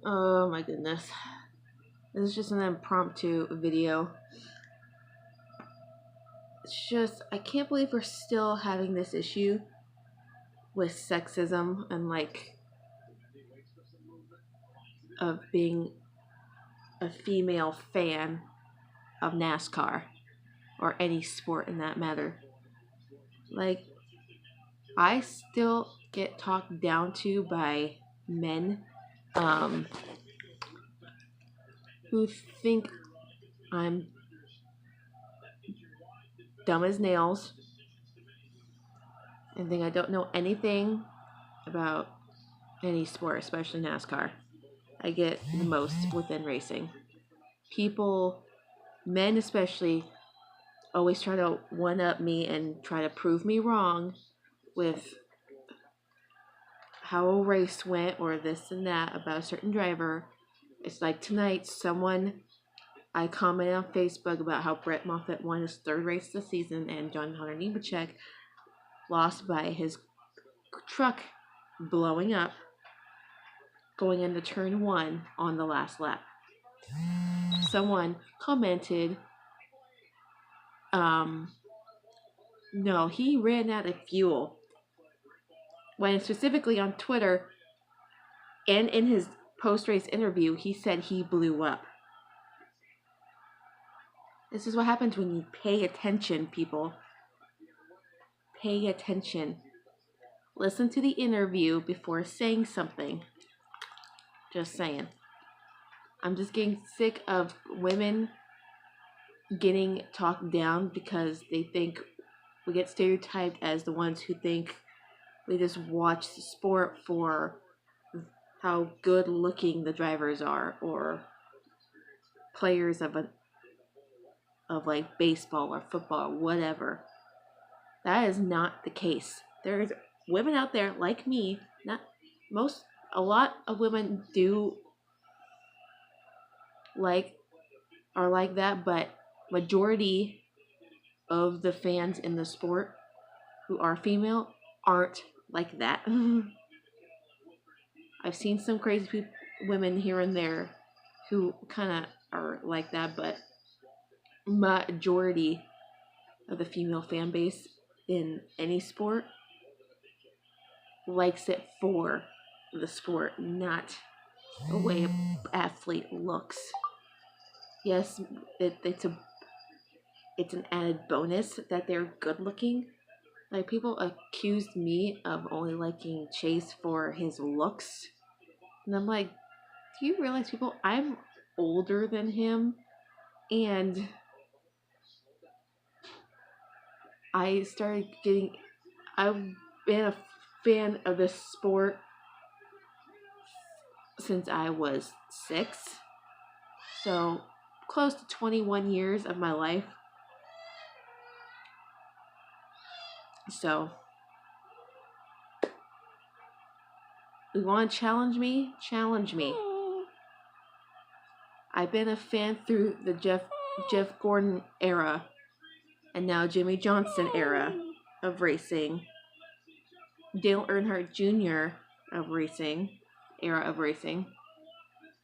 Oh my goodness. This is just an impromptu video. It's just, I can't believe we're still having this issue with sexism and of being a female fan of NASCAR or any sport in that matter. I still get talked down to by men who think I'm dumb as nails and think I don't know anything about any sport, especially NASCAR. I get the most within racing. People, men especially, always try to one-up me and try to prove me wrong with how a race went or this and that about a certain driver. It's like tonight, I commented on Facebook about how Brett Moffitt won his third race of the season and John Hunter Nemechek lost by his truck blowing up going into turn 1 on the last lap. Someone commented, no, he ran out of fuel. When specifically on Twitter and in his post-race interview, he said he blew up. This is what happens when you pay attention, people. Pay attention. Listen to the interview before saying something. Just saying. I'm just getting sick of women getting talked down because they think we get stereotyped as the ones who think we just watch the sport for how good looking the drivers are or players of like baseball or football or whatever. That is not the case. There's women out there like me, a lot of women are like that, but majority of the fans in the sport who are female aren't like that. I've seen some crazy women here and there who kind of are like that, but majority of the female fan base in any sport likes it for the sport, not the way an athlete looks. Yes, it's an added bonus that they're good looking. Like, people accused me of only liking Chase for his looks. And I'm like, do you realize, people, I'm older than him, and I've been a fan of this sport since I was 6. So, close to 21 years of my life. So, you want to challenge me? Challenge me. I've been a fan through the Jeff Gordon era and now Jimmy Johnson era of racing. Dale Earnhardt Jr. era of racing.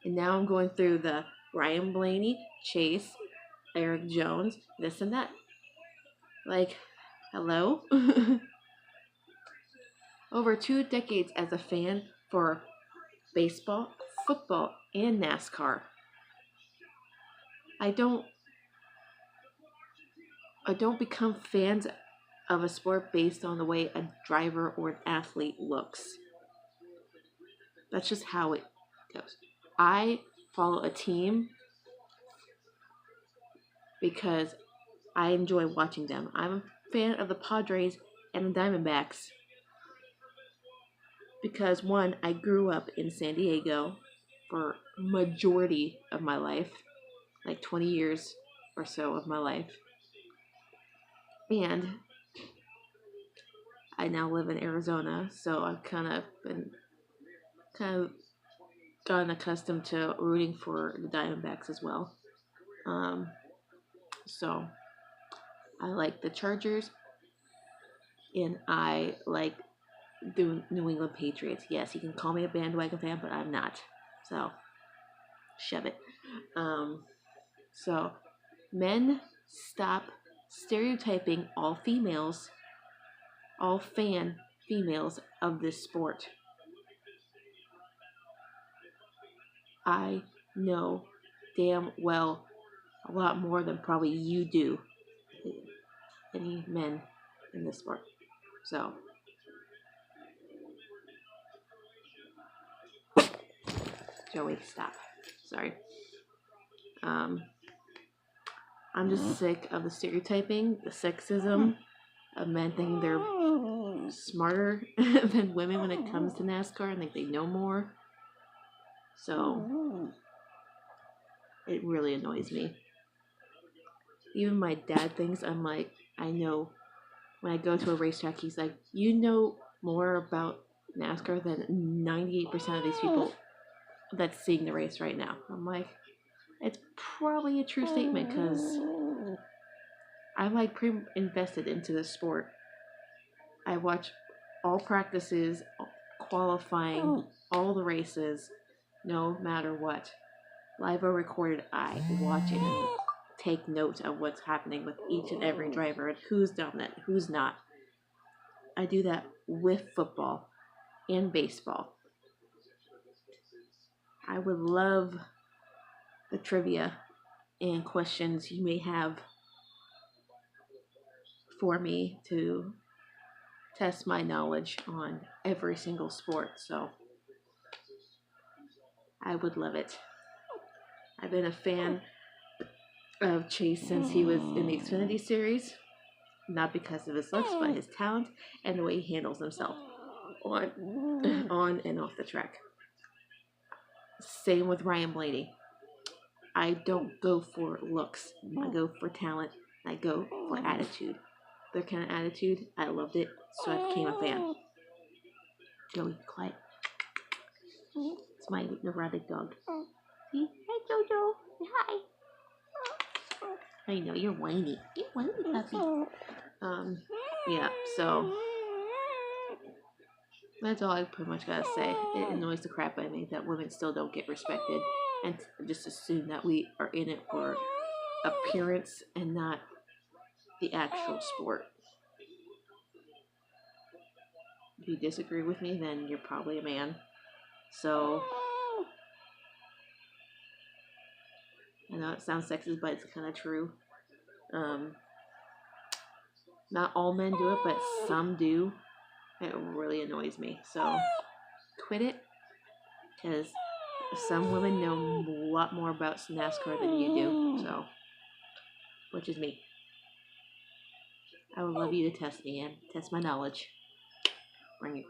And now I'm going through the Ryan Blaney, Chase, Eric Jones, this and that. Like, hello? Over 2 decades as a fan for baseball, football, and NASCAR. I don't become fans of a sport based on the way a driver or an athlete looks. That's just how it goes. I follow a team because I enjoy watching them. I'm a fan of the Padres and the Diamondbacks because, one, I grew up in San Diego for majority of my life, like 20 years or so of my life. And I now live in Arizona, so I've kind of gotten accustomed to rooting for the Diamondbacks as well. So I like the Chargers, and I like the New England Patriots. Yes, you can call me a bandwagon fan, but I'm not. So shove it. So, men, stop stereotyping all females, all fan females of this sport. I know damn well a lot more than probably you do, any men in this sport. So, Joey, stop. Sorry. I'm just sick of the stereotyping, the sexism of men thinking they're smarter than women when it comes to NASCAR and think they know more. So, it really annoys me. Even my dad thinks I'm like, I know. When I go to a racetrack, he's like, you know more about NASCAR than 98% of these people that's seeing the race right now. I'm like, it's probably a true statement because I'm like pretty invested into the sport. I watch all practices, qualifying, all the races, no matter what. Live or recorded, I watch it and take note of what's happening with each and every driver and who's dominant, who's not. I do that with football and baseball. I would love the trivia and questions you may have for me to test my knowledge on every single sport. So I would love it. I've been a fan of Chase since he was in the Xfinity series, not because of his looks, but his talent and the way he handles himself on and off the track. Same with Ryan Blaney. I don't go for looks. I go for talent. I go for attitude. Their kind of attitude, I loved it, so I became a fan. Joey, quiet. It's my neurotic dog. See? Hey, Jojo. Say hi. I know, you're whiny. You're whiny, puppy. Yeah, so that's all I pretty much gotta say. It annoys the crap out of me that women still don't get respected and just assume that we are in it for appearance and not the actual sport. If you disagree with me, then you're probably a man. So, I know it sounds sexist, but it's kind of true. Not all men do it, but some do. It really annoys me. So, quit it, because some women know a lot more about NASCAR than you do. So, which is me. I would love you to test me and test my knowledge. Bring it.